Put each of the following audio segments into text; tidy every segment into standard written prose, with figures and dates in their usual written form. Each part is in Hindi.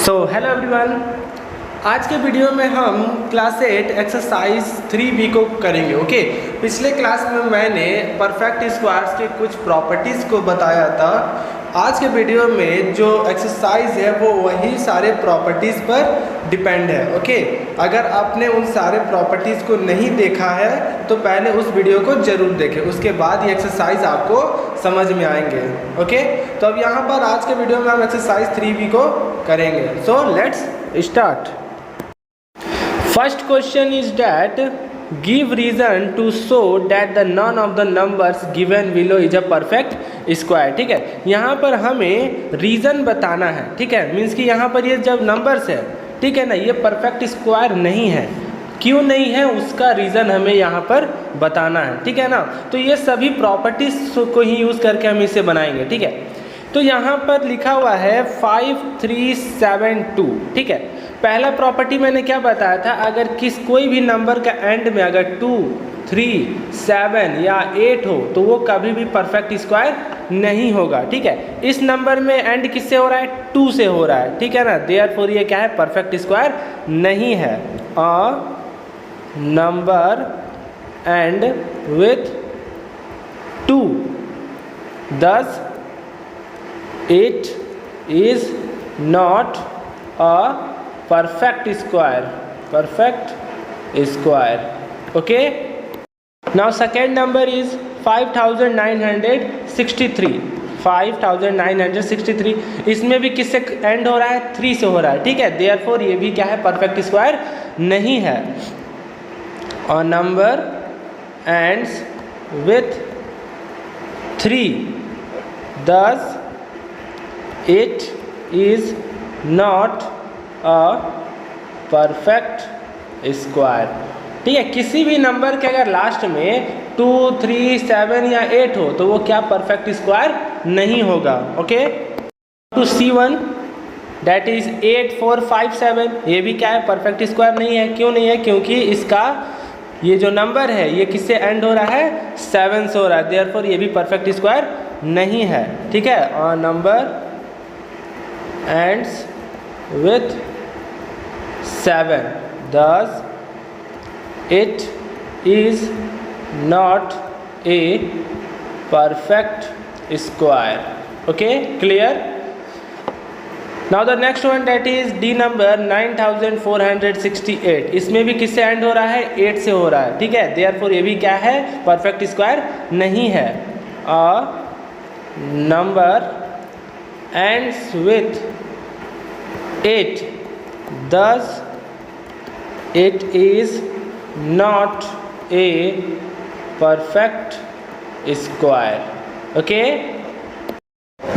सो हेलो एवरीवन, आज के वीडियो में हम क्लास 8 एक्सरसाइज 3B को करेंगे। ओके, पिछले क्लास में मैंने परफेक्ट स्क्वायर्स के कुछ प्रॉपर्टीज़ को बताया था। आज के वीडियो में जो एक्सरसाइज है वो वही सारे प्रॉपर्टीज़ पर डिपेंड है। ओके, अगर आपने उन सारे प्रॉपर्टीज़ को नहीं देखा है तो पहले उस वीडियो को ज़रूर देखें, उसके बाद ये एक्सरसाइज आपको समझ में आएंगे। ओके, तो अब यहाँ पर आज के वीडियो में हम एक्सरसाइज 3B को करेंगे। So let's start. First question is that give reason to show that the none of the numbers given below is a perfect square. ठीक है, यहाँ पर हमें रीजन बताना है। ठीक है, मीन्स कि यहाँ पर ये जब नंबर्स है, ठीक है ना, ये परफेक्ट स्क्वायर नहीं है। क्यों नहीं है उसका रीज़न हमें यहाँ पर बताना है। ठीक है ना, तो ये सभी प्रॉपर्टीज को ही यूज़ करके हम इसे बनाएंगे। ठीक है, तो यहाँ पर लिखा हुआ है 5372। ठीक है, पहला प्रॉपर्टी मैंने क्या बताया था, अगर कोई भी नंबर का एंड में अगर 2, 3, 7 या 8 हो तो वो कभी भी परफेक्ट स्क्वायर नहीं होगा। ठीक है, इस नंबर में एंड किससे हो रहा है, 2 से हो रहा है। ठीक है ना, देयरफॉर ये क्या है, परफेक्ट स्क्वायर नहीं है। Number and with 2 thus it is not a perfect square. Okay, now second number is 5963। 5963 इसमें भी किससे एंड हो रहा है, 3 से हो रहा है। ठीक है, देयरफॉर ये भी क्या है, परफेक्ट स्क्वायर नहीं है। और number ends with 3 thus it is not a perfect square। ठीक है, किसी भी नंबर के अगर लास्ट में 2, 3, 7 या 8 हो तो वो क्या परफेक्ट स्क्वायर नहीं होगा। Okay, to C1 that is 8457, ये भी क्या है, परफेक्ट स्क्वायर नहीं है। क्यों नहीं है, क्योंकि इसका ये जो नंबर है ये किससे एंड हो रहा है, 7 से हो रहा है, देयरफॉर ये भी परफेक्ट स्क्वायर नहीं है। ठीक है, और number ends with 7 thus it is not a perfect square। okay, clear? now the next one that is D number 9468, इसमें भी किससे एंड हो रहा है, 8 से हो रहा है। ठीक है, देयरफॉर ये भी क्या है, परफेक्ट स्क्वायर नहीं है। Number ends with 8 thus it is not a perfect square। okay,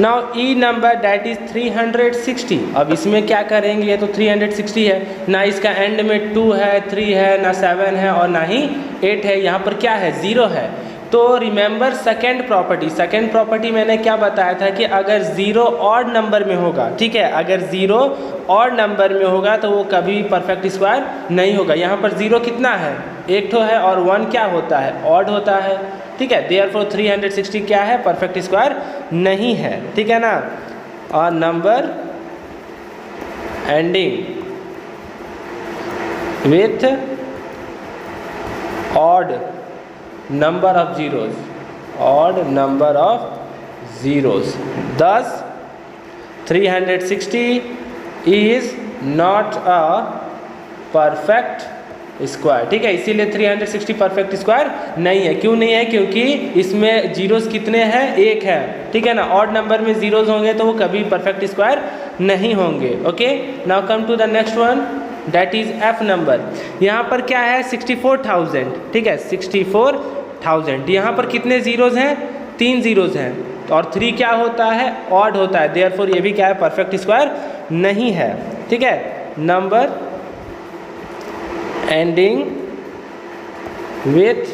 now E number that is 360। अब इसमें क्या करेंगे, ये तो 360 है ना, इसका एंड में 2 है, 3 है, ना 7 है और ना ही 8 है, यहाँ पर क्या है, 0 है। तो रिमेंबर सेकेंड प्रॉपर्टी मैंने क्या बताया था कि अगर 0 ऑड नंबर में होगा, ठीक है, अगर 0 ऑड नंबर में होगा तो वो कभी परफेक्ट स्क्वायर नहीं होगा। यहाँ पर 0 कितना है, 1 ठो है, और 1 क्या होता है, ऑड होता है। ठीक है, देयरफॉर 360 क्या है, परफेक्ट स्क्वायर नहीं है। ठीक है ना, और number ending with odd number of zeros, odd number of zeros, thus 360 is not a perfect square. ठीक है, इसीलिए 360 परफेक्ट स्क्वायर नहीं है। क्यों नहीं है, क्योंकि इसमें जीरोस कितने हैं, 1 है। ठीक है ना, ऑड नंबर में जीरोस होंगे तो वो कभी परफेक्ट स्क्वायर नहीं होंगे। Okay, now come to the next one that is F number. यहाँ पर क्या है, 64,000। ठीक है, 64,000, यहाँ पर कितने जीरोज हैं, 3 जीरोज हैं, और 3 क्या होता है, ऑड होता है, देयरफॉर ये भी क्या है, परफेक्ट स्क्वायर नहीं है। ठीक है, number ending with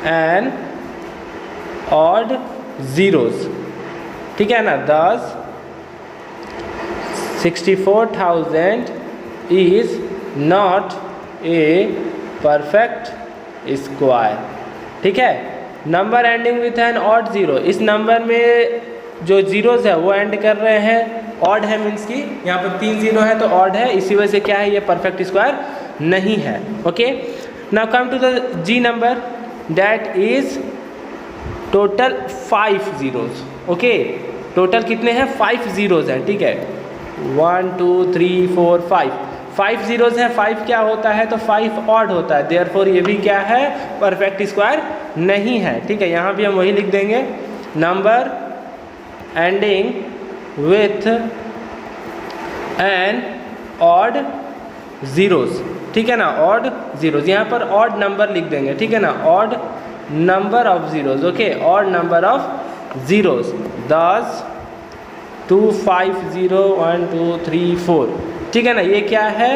an odd zeros. ठीक है ना, thus 64,000 is not a perfect square। ठीक है, number ending with an odd zero, इस नंबर में जो जीरोज है वो एंड कर रहे हैं ऑड है, मीन्स की यहाँ पर 3 जीरो है तो ऑड है, इसी वजह से क्या है ये परफेक्ट स्क्वायर नहीं है। Okay, now come to the G number that is total 5 zeros. Okay, total कितने हैं 5 जीरोज हैं, ठीक है 1 2 3 4 5 जीरोज हैं। 5 क्या होता है तो 5 ऑड होता है, देयरफॉर ये भी क्या है परफेक्ट स्क्वायर नहीं है, ठीक है। यहाँ भी हम वही लिख देंगे number ending with an odd zeros, ठीक है ना, ऑड जीरोज, यहाँ पर ऑड नंबर लिख देंगे, ठीक है ना, odd number of zeros. Okay, odd number of zeros 10 2 5 0 1 2 3 4, ठीक है ना। ये क्या है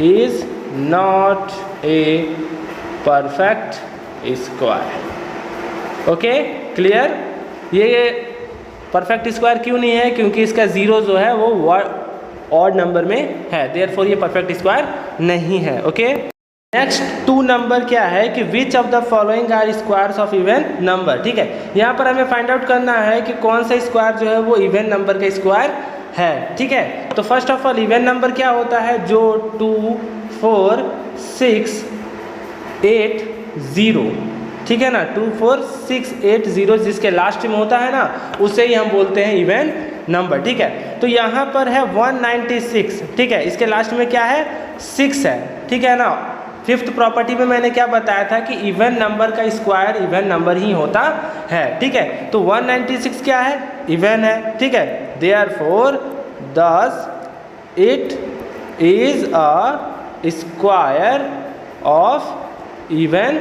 is not a perfect square. Okay, clear. ये परफेक्ट स्क्वायर क्यों नहीं है, क्योंकि इसका जीरो जो है वो ऑड नंबर में है, देयरफॉर ये परफेक्ट स्क्वायर नहीं है। ओके, नेक्स्ट 2 नंबर क्या है कि which of the following are squares of even number, ठीक है। यहाँ पर हमें फाइंड आउट करना है कि कौन सा स्क्वायर जो है वो इवन नंबर का स्क्वायर है, ठीक है। तो first of all even number क्या होता है, जो 2 4 6 8 0, ठीक है ना, 2 4 6 8 0 जिसके लास्ट में होता है ना उसे ही हम बोलते हैं इवन नंबर, ठीक है। तो यहाँ पर है 196, ठीक है, इसके लास्ट में क्या है 6 है, ठीक है ना। 5th प्रॉपर्टी में मैंने क्या बताया था कि इवन नंबर का स्क्वायर इवन नंबर ही होता है, ठीक है। तो 196 क्या है इवन है, ठीक है, therefore 10 it is a square of even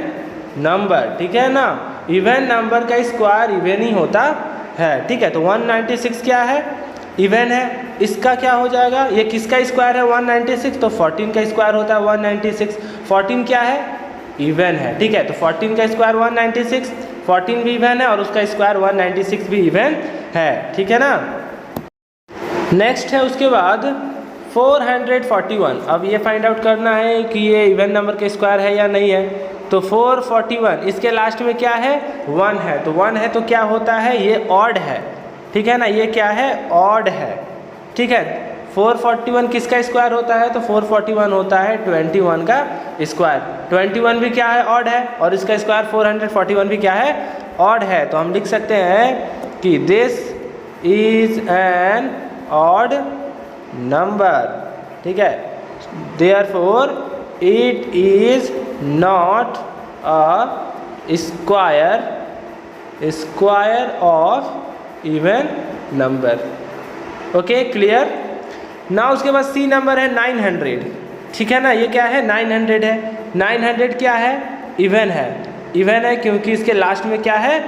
number, ठीक है ना। इवन नंबर का स्क्वायर इवन ही होता है, ठीक है। तो 196 क्या है इवन है, इसका क्या हो जाएगा, ये किसका स्क्वायर है 196, तो 14 का स्क्वायर होता है 196। 14 क्या है इवन है, ठीक है। तो 14 का स्क्वायर 196, 14 भी इवन है और उसका स्क्वायर 196 भी इवन है, ठीक है ना। नेक्स्ट है उसके बाद 441। अब ये फाइंड आउट करना है कि ये इवन नंबर का स्क्वायर है या नहीं है। तो 441 इसके लास्ट में क्या है 1 है, तो 1 है तो क्या होता है ये ऑड है, ठीक है ना, ये क्या है ऑड है, ठीक है। 441 किसका स्क्वायर होता है तो 441 होता है 21 का स्क्वायर। 21 भी क्या है ऑड है और इसका स्क्वायर 441 भी क्या है ऑड है। तो हम लिख सकते हैं कि this is an odd number, ठीक है, therefore it is not a square of even number. Okay, clear. ना उसके बाद सी नंबर है 900, ठीक है ना, ये क्या है 900 है। 900 क्या है इवन है, इवन है क्योंकि इसके लास्ट में क्या है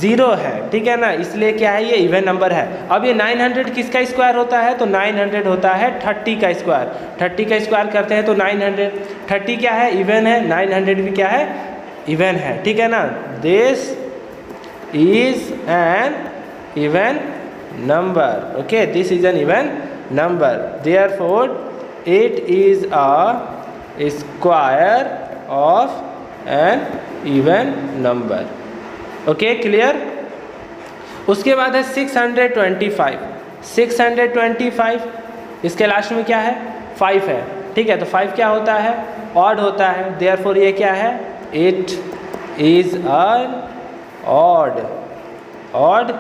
0 है, ठीक है ना, इसलिए क्या है ये इवन नंबर है। अब ये 900 किसका स्क्वायर होता है तो 900 होता है 30 का स्क्वायर। 30 का स्क्वायर करते हैं तो 900, 30 क्या है इवन है, 900 भी क्या है इवन है, ठीक है ना। This is an even number, okay, this is an even number, therefore it is a square of an even number. Okay, clear. उसके बाद है 625। 625 इसके लास्ट में क्या है 5 है, ठीक है। तो 5 क्या होता है ऑड होता है, देयरफॉर ये क्या है it is an odd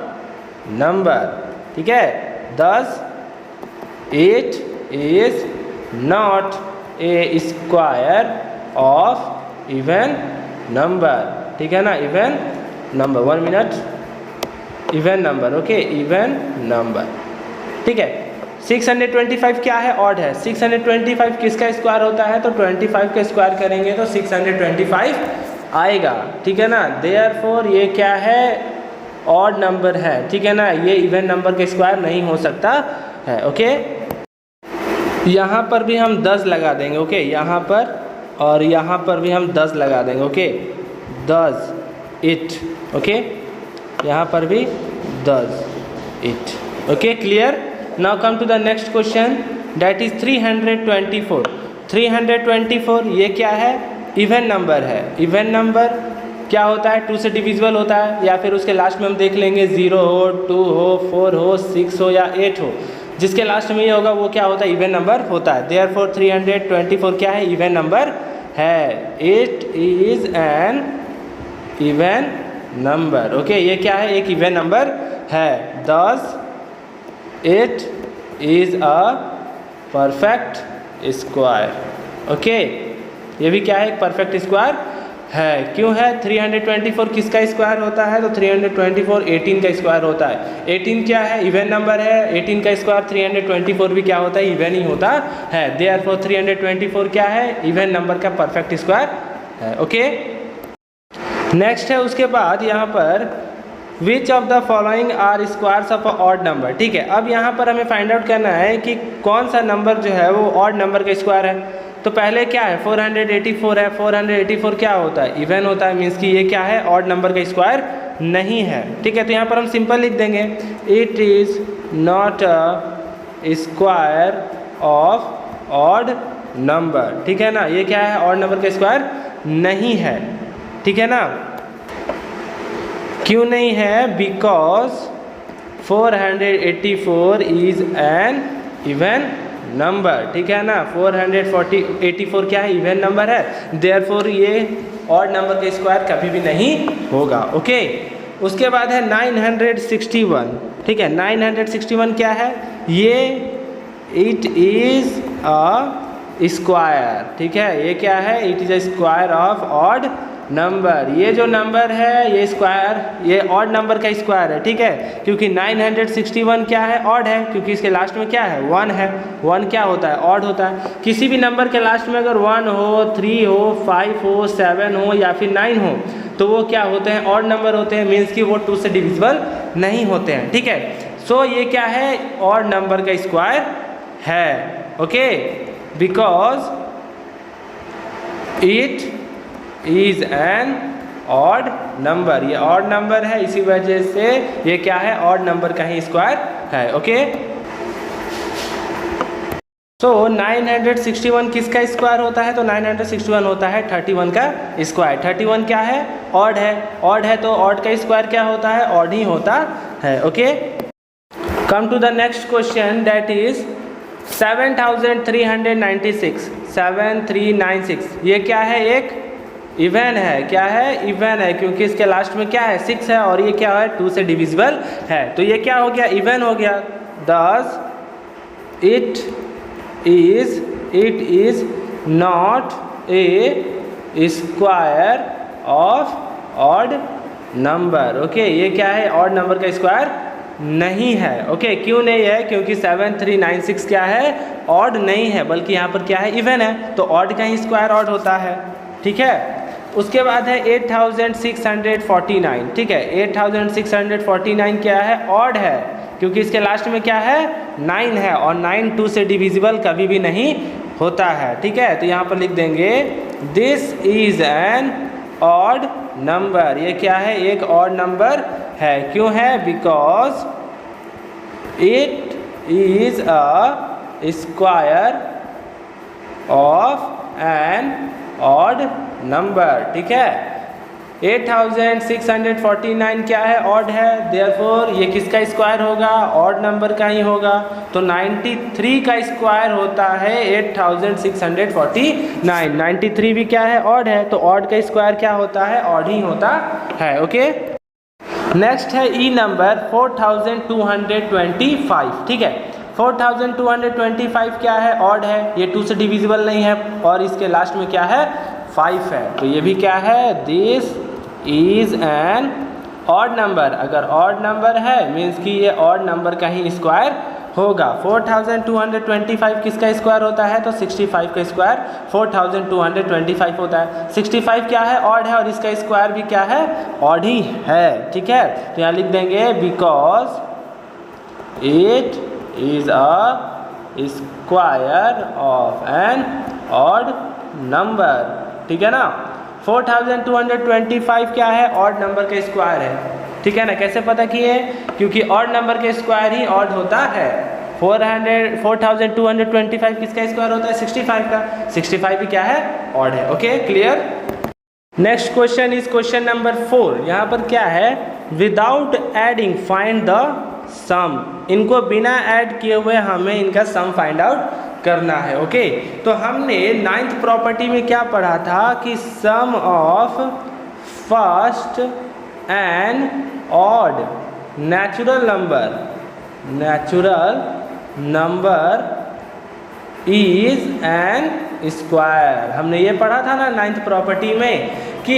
number, ठीक है। thus it is not a square of even number, ठीक है ना, even number. 1 minute, even number, okay, even number, ठीक है। 625 क्या है ऑड है। 625 किसका स्क्वायर होता है तो 25 का स्क्वायर करेंगे तो 625 आएगा, ठीक है ना। देयरफॉर ये क्या है ऑड नंबर है, ठीक है ना, ये इवन नंबर का स्क्वायर नहीं हो सकता है। ओके, यहाँ पर भी हम 10 लगा देंगे, ओके, यहाँ पर और यहाँ पर भी हम 10 लगा देंगे, ओके, 10 इट, ओके, यहाँ पर भी 10 it, okay, clear. Now come to the next question that is 324। 324 ये क्या है इवन नंबर है। इवन नंबर क्या होता है, 2 से डिविजिबल होता है, या फिर उसके लास्ट में हम देख लेंगे 0 हो, 2 हो, 4 हो, 6 हो या 8 हो, जिसके लास्ट में ये होगा वो क्या होता है, इवन नंबर होता है। देयरफॉर 324 क्या है, इवन नंबर है। It is an even number. Okay, ये क्या है, एक इवन नंबर है। Thus it is a perfect square. Okay, ये भी क्या है, एक परफेक्ट स्क्वायर है। क्यों है, 324 किसका स्क्वायर होता है, तो 324 18 का स्क्वायर होता है। 18 क्या है, इवन नंबर है। 18 का स्क्वायर 324 भी क्या होता है, इवन ही होता है। देयरफॉर 324 क्या है, इवन नंबर का परफेक्ट स्क्वायर है। ओके, नेक्स्ट है उसके बाद यहाँ पर which of the following are squares of a odd number. ठीक है, अब यहाँ पर हमें फाइंड आउट करना है कि कौन सा नंबर जो है वो ऑड नंबर का स्क्वायर है। तो पहले क्या है, 484 है। 484 क्या होता है, इवन होता है, मीन्स कि ये क्या है, ऑड नंबर का स्क्वायर नहीं है। ठीक है, तो यहाँ पर हम सिंपल लिख देंगे, it is not a square of odd number. ठीक है ना, ये क्या है, ऑड नंबर का स्क्वायर नहीं है। ठीक है ना, क्यों नहीं है, because 484 is an even number. ठीक है ना, 484 क्या है, इवन नंबर है। देयरफॉर ये ऑड नंबर का स्क्वायर कभी भी नहीं होगा। ओके, उसके बाद है 961। ठीक है, 961 क्या है, ये इट इज अ स्क्वायर। ठीक है, ये क्या है, it is a square of odd number. ये जो नंबर है ये स्क्वायर, ये ऑड नंबर का स्क्वायर है। ठीक है, क्योंकि 961 क्या है, ऑड है, क्योंकि इसके लास्ट में क्या है, 1 है। 1 क्या होता है, ऑड होता है। किसी भी नंबर के लास्ट में अगर 1 हो, 3 हो, 5 हो, 7 हो या फिर 9 हो तो वो क्या होते हैं, ऑड नंबर होते हैं, मीन्स कि वो 2 से डिविजिबल नहीं होते हैं। ठीक है, सो ये क्या है, ऑड नंबर का स्क्वायर है। Okay, because it is an odd number, ये ऑड नंबर है, इसी वजह से ये क्या है, ऑड नंबर का ही स्क्वायर है। ओके, तो 961 किसका स्क्वायर होता है, तो 961 होता है 31 का स्क्वायर। 31 क्या है, ऑड है। ऑड है तो ऑड का स्क्वायर क्या होता है, ऑड ही होता है। Okay, come to the next question, that is 7396। 7396 ये क्या है, एक इवन है। क्या है, इवन है, क्योंकि इसके लास्ट में क्या है, 6 है, और ये क्या है, 2 से डिविजिबल है। तो ये क्या हो गया, इवन हो गया। Thus it is not a square of odd number. Okay, ये क्या है, ऑड नंबर का स्क्वायर नहीं है। ओके, क्यों नहीं है, क्योंकि 7396 क्या है, ऑड नहीं है, बल्कि यहाँ पर क्या है, इवन है, तो ऑड का ही स्क्वायर ऑड होता है। ठीक है, उसके बाद है 8649। ठीक है, 8649 क्या है, ऑड है, क्योंकि इसके लास्ट में क्या है, 9 है, और 9 2 से डिविजिबल कभी भी नहीं होता है। ठीक है, तो यहाँ पर लिख देंगे this is an odd number. ये क्या है, एक ऑड नंबर है। क्यों है, because it is a square of an odd number. ठीक है, 8649 क्या है, ऑड है, देयरफॉर ये किसका स्क्वायर होगा, ऑड नंबर का ही होगा। तो 93 का स्क्वायर होता है 8649। 93 भी क्या है, ऑड है, तो ऑड का स्क्वायर क्या होता है, ऑड ही होता है। ओके, नेक्स्ट है ई नंबर 4225। ठीक है, 4225 क्या है, ऑड है, ये 2 से डिविजिबल नहीं है, और इसके लास्ट में क्या है, 5 है, तो ये भी क्या है, this is an odd number. अगर ऑड नंबर है मीन्स कि ये ऑड नंबर का ही स्क्वायर होगा। 4225 किसका स्क्वायर होता है, तो 65 का स्क्वायर 4225 होता है। 65 क्या है, ऑड है, और इसका स्क्वायर भी क्या है, ऑड ही है। ठीक है, तो यहाँ लिख देंगे because it is a square of an odd number. ठीक है ना, 4225 क्या है, ऑड नंबर का स्क्वायर है। ठीक है ना, कैसे पता किए, क्योंकि ऑड नंबर का स्क्वायर ही ऑड होता है। 4225 किसका स्क्वायर होता है, 65 का। 65 भी क्या है, ऑड है। Okay, clear. Next question is question number 4। यहाँ पर क्या है, विदाउट एडिंग फाइंड द सम। इनको बिना ऐड किए हुए हमें इनका सम फाइंड आउट करना है। ओके, तो हमने 9th प्रॉपर्टी में क्या पढ़ा था कि sum of first n odd natural number is n square. हमने ये पढ़ा था ना 9th प्रॉपर्टी में कि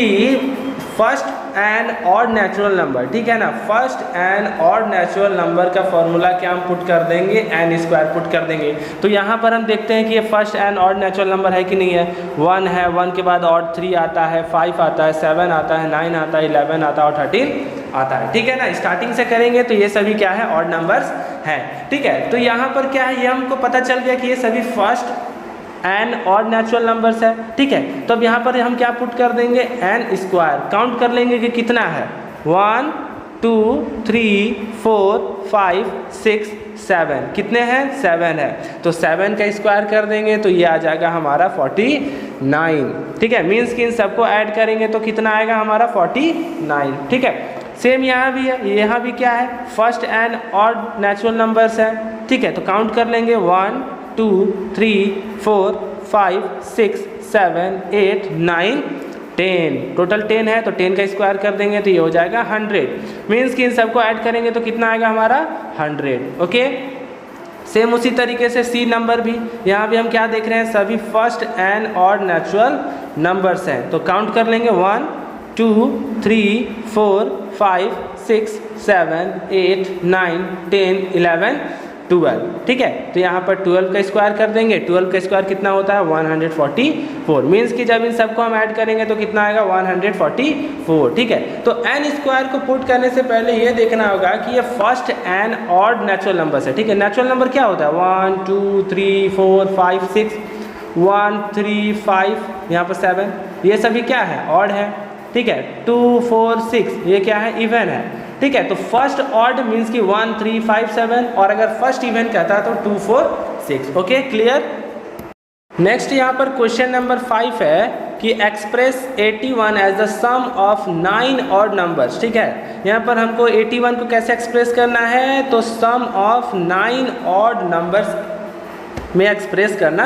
first n odd natural number, ठीक है ना, first n odd natural number का फॉर्मूला क्या हम पुट कर देंगे, एन स्क्वायर पुट कर देंगे। तो यहाँ पर हम देखते हैं कि ये first n odd natural number है कि नहीं है। 1 है, 1 के बाद ऑड 3 आता है, 5 आता है, 7 आता है, 9 आता है, 11 आता है और 13 आता है, ठीक है ना। स्टार्टिंग से करेंगे तो ये सभी क्या है, ऑड नंबर्स हैं, ठीक है। तो यहाँ पर क्या है, ये हमको पता चल गया कि ये सभी first N odd natural numbers है, ठीक है। तो अब यहाँ पर हम क्या पुट कर देंगे, एन स्क्वायर। काउंट कर लेंगे कि कितना है, 1 2 3 4 5 6 7, कितने हैं, 7 है। तो 7 का स्क्वायर कर देंगे तो ये आ जाएगा हमारा 49, ठीक है। मीन्स कि इन सबको ऐड करेंगे तो कितना आएगा हमारा 49, ठीक है। सेम यहाँ भी है, यहाँ भी क्या है, first n odd natural numbers है, ठीक है। तो काउंट कर लेंगे 1 2 3 4 5 6 7 8 9 10, टोटल 10 है तो 10 का स्क्वायर कर देंगे तो ये हो जाएगा 100। मीन्स कि इन सबको ऐड करेंगे तो कितना आएगा हमारा 100। ओके, सेम उसी तरीके से सी नंबर भी, यहाँ भी हम क्या देख रहे हैं, सभी first n odd natural numbers हैं। तो काउंट कर लेंगे 1 2 3 4 5 6 7 8 9 10 11 12, ठीक है। तो यहाँ पर 12 का स्क्वायर कर देंगे, 12 का स्क्वायर कितना होता है, 144। मीन्स कि जब इन सबको हम ऐड करेंगे तो कितना आएगा, 144, ठीक है। तो एन स्क्वायर को पुट करने से पहले ये देखना होगा कि ये first n odd natural numbers है, ठीक है। नेचुरल नंबर क्या होता है, 1 2 3 4 5 6 1 3 5, यहाँ पर 7, ये सभी क्या है, ऑड है, ठीक है। 2 4 6 ये क्या है, इवन है, ठीक है। तो फर्स्ट ऑड मीन्स कि 1 3 5 7, और अगर फर्स्ट इवन कहता है तो 2 4 6। Okay, clear. नेक्स्ट यहाँ पर क्वेश्चन नंबर 5 है कि express 81 as the sum of 9 odd numbers, ठीक है। यहाँ पर हमको 81 को कैसे एक्सप्रेस करना है, तो सम ऑफ 9 ऑड नंबर्स में एक्सप्रेस करना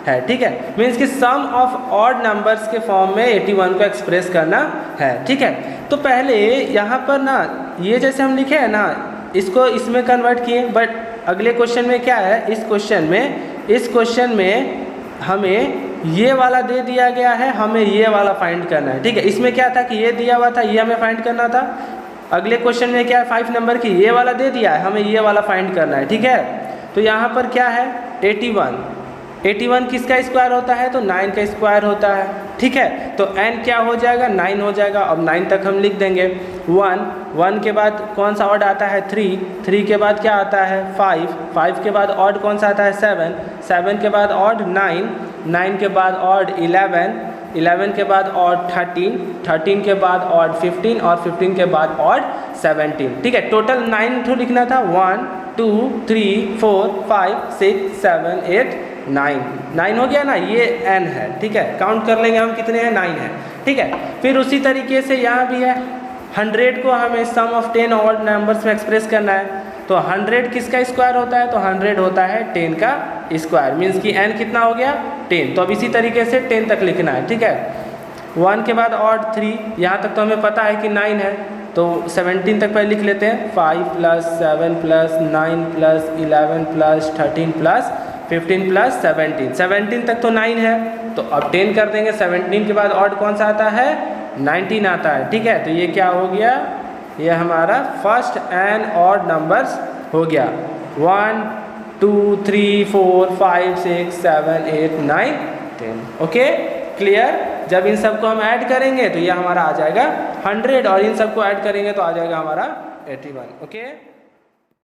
है, ठीक है। मीन्स कि सम ऑफ ऑड नंबर्स के फॉर्म में 81 को एक्सप्रेस करना है, ठीक है। तो पहले यहाँ पर ना ये जैसे हम लिखे हैं ना, इसको इसमें कन्वर्ट किए, बट अगले क्वेश्चन में क्या है, इस क्वेश्चन में हमें ये वाला दे दिया गया है, हमें ये वाला फाइंड करना है, ठीक है। इसमें क्या था कि ये दिया हुआ था, ये हमें फाइंड करना था। अगले क्वेश्चन में क्या है, 5 नंबर की ये वाला दे दिया है, हमें ये वाला फाइंड करना है, ठीक है। तो यहाँ पर क्या है, 81 किसका स्क्वायर होता है, तो 9 का स्क्वायर होता है, ठीक है। तो n क्या हो जाएगा, 9 हो जाएगा। अब 9 तक हम लिख देंगे। 1 के बाद कौन सा ऑड आता है, 3 के बाद क्या आता है, 5 के बाद ऑड कौन सा आता है, 7 के बाद ऑड 9 के बाद ऑड 11 के बाद ऑड 13 के बाद ऑड 15 और 15 के बाद ऑड 17, ठीक है। टोटल 9 ठो लिखना था, 1 2 3 4 5 6 7 8 9 हो गया ना, ये n है, ठीक है। काउंट कर लेंगे हम कितने हैं, 9 है, ठीक है। फिर उसी तरीके से यहाँ भी है, 100 को हमें सम ऑफ 10 ऑड नंबर्स में एक्सप्रेस करना है। तो 100 किसका स्क्वायर होता है, तो 100 होता है 10 का स्क्वायर। मीन्स कि n कितना हो गया, 10। तो अब इसी तरीके से 10 तक लिखना है, ठीक है। 1 के बाद ऑड 3, यहाँ तक तो हमें पता है कि 9 है, तो 17 तक पहले लिख लेते हैं। 5 + 7 + 9 + 11 + 13 + 15 + 17 तक तो 9 है। तो अब 10 कर देंगे। 17 के बाद ऑड कौन सा आता है, 19 आता है, ठीक है। तो ये क्या हो गया, ये हमारा फर्स्ट एंड ऑड नंबर्स हो गया। 1 2 3 4 5 6 7 8 9 10। Okay, clear. जब इन सबको हम ऐड करेंगे तो ये हमारा आ जाएगा 100, और इन सबको ऐड करेंगे तो आ जाएगा हमारा 81। ओके।